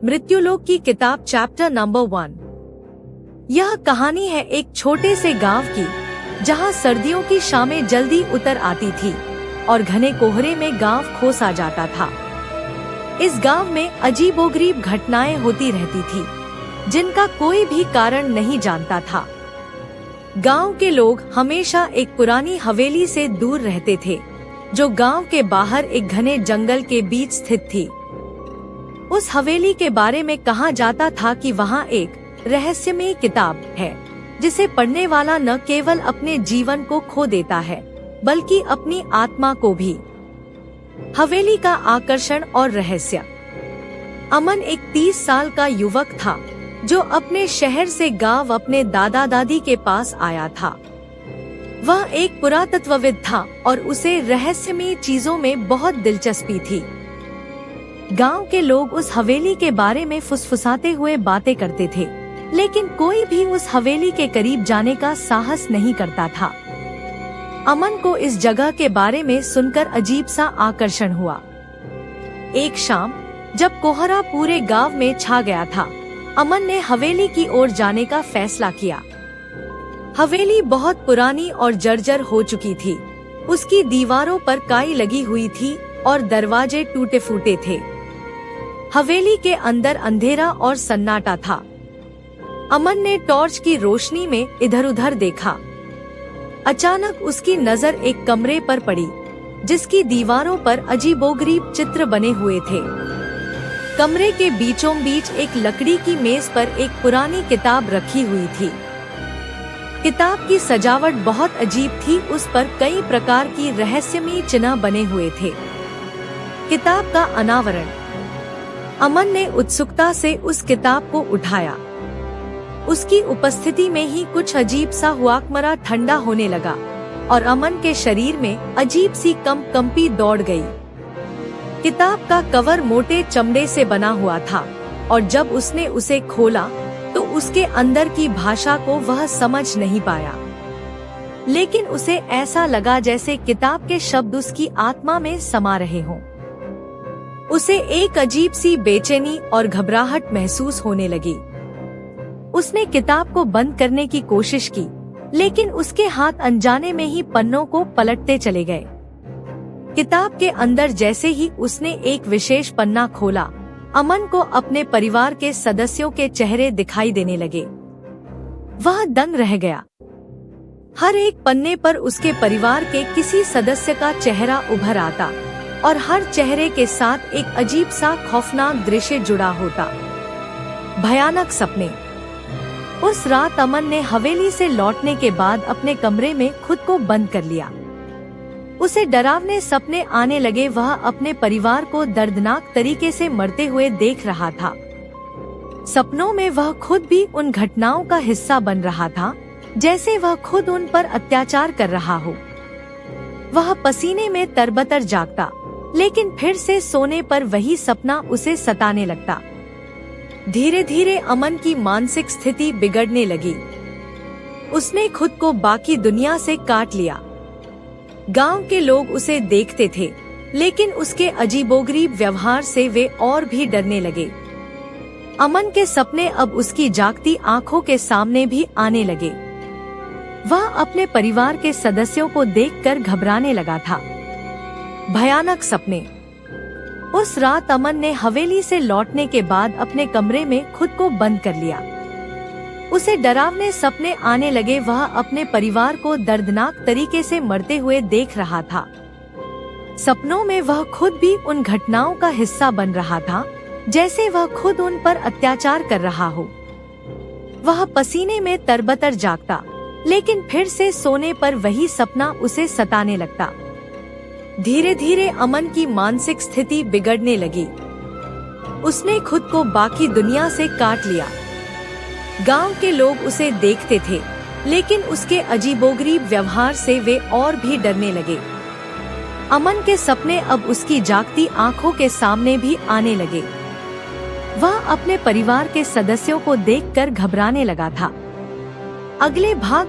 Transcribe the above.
मृत्युलोक की किताब chapter number 1। यह कहानी है एक छोटे से गांव की, जहां सर्दियों की शामें जल्दी उतर आती थी और घने कोहरे में गांव खोसा जाता था। इस गांव में अजीबोगरीब घटनाएं होती रहती थी, जिनका कोई भी कारण नहीं जानता था। गांव के लोग हमेशा एक पुरानी हवेली से दूर रहते थे, जो गांव के बाहर एक घने जंगल के बीच स्थित थी। उस हवेली के बारे में कहा जाता था कि वहां एक रहस्यमयी किताब है, जिसे पढ़ने वाला न केवल अपने जीवन को खो देता है, बल्कि अपनी आत्मा को भी। हवेली का आकर्षण और रहस्य। अमन एक 30 साल का युवक था, जो अपने शहर से गांव अपने दादा दादी के पास आया था। वह एक पुरातत्वविद था और उसे रहस्यमयी चीजों में बहुत दिलचस्पी थी। गांव के लोग उस हवेली के बारे में फुसफुसाते हुए बातें करते थे, लेकिन कोई भी उस हवेली के करीब जाने का साहस नहीं करता था। अमन को इस जगह के बारे में सुनकर अजीब सा आकर्षण हुआ। एक शाम जब कोहरा पूरे गांव में छा गया था, अमन ने हवेली की ओर जाने का फैसला किया। हवेली बहुत पुरानी और जर्जर हो चुकी थी। उसकी दीवारों पर काई लगी हुई थी और दरवाजे टूटे फूटे थे। हवेली के अंदर अंधेरा और सन्नाटा था। अमन ने टॉर्च की रोशनी में इधर-उधर देखा। अचानक उसकी नजर एक कमरे पर पड़ी, जिसकी दीवारों पर अजीबोगरीब चित्र बने हुए थे। कमरे के बीचों बीच एक लकड़ी की मेज पर एक पुरानी किताब रखी हुई थी। किताब की सजावट बहुत अजीब थी। उस पर कई प्रकार की रहस्यमयी चिन्ह बने हुए थे। किताब का अनावरण। अमन ने उत्सुकता से उस किताब को उठाया। उसकी उपस्थिति में ही कुछ अजीब सा हुआकमरा ठंडा होने लगा और अमन के शरीर में अजीब सी कंपी दौड़ गई। किताब का कवर मोटे चमड़े से बना हुआ था और जब उसने उसे खोला तो उसके अंदर की भाषा को वह समझ नहीं पाया, लेकिन उसे ऐसा लगा जैसे किताब के शब्द उसकी आत्मा में समा रहे हों। उसे एक अजीब सी बेचैनी और घबराहट महसूस होने लगी। उसने किताब को बंद करने की कोशिश की, लेकिन उसके हाथ अनजाने में ही पन्नों को पलटते चले गए। किताब के अंदर जैसे ही उसने एक विशेष पन्ना खोला, अमन को अपने परिवार के सदस्यों के चेहरे दिखाई देने लगे। वह दंग रह गया। हर एक पन्ने पर उसके परिवार के किसी सदस्य का चेहरा उभर आता और हर चेहरे के साथ एक अजीब सा खौफनाक दृश्य जुड़ा होता। भयानक सपने। उस रात अमन ने हवेली से लौटने के बाद अपने कमरे में खुद को बंद कर लिया। उसे डरावने सपने आने लगे। वह अपने परिवार को दर्दनाक तरीके से मरते हुए देख रहा था। सपनों में वह खुद भी उन घटनाओं का हिस्सा बन रहा था, जैसे वह खुद उन पर अत्याचार कर रहा हो। वह पसीने में तरबतर जागता, लेकिन फिर से सोने पर वही सपना उसे सताने लगता। धीरे धीरे अमन की मानसिक स्थिति बिगड़ने लगी। उसने खुद को बाकी दुनिया से काट लिया। गांव के लोग उसे देखते थे, लेकिन उसके अजीबोगरीब व्यवहार से वे और भी डरने लगे। अमन के सपने अब उसकी जागती आंखों के सामने भी आने लगे। वह अपने परिवार के सदस्यों को देखकर घबराने लगा था। भयानक सपने। उस रात अमन ने हवेली से लौटने के बाद अपने कमरे में खुद को बंद कर लिया। उसे डरावने सपने आने लगे। वह अपने परिवार को दर्दनाक तरीके से मरते हुए देख रहा था। सपनों में वह खुद भी उन घटनाओं का हिस्सा बन रहा था, जैसे वह खुद उन पर अत्याचार कर रहा हो। वह पसीने में तरबतर जागता, लेकिन फिर से सोने पर वही सपना उसे सताने लगता। धीरे धीरे अमन की मानसिक स्थिति बिगड़ने लगी। उसने खुद को बाकी दुनिया से काट लिया। गांव के लोग उसे देखते थे, लेकिन उसके अजीबोगरीब व्यवहार से वे और भी डरने लगे। अमन के सपने अब उसकी जागती आंखों के सामने भी आने लगे। वह अपने परिवार के सदस्यों को देखकर घबराने लगा था। अगले भाग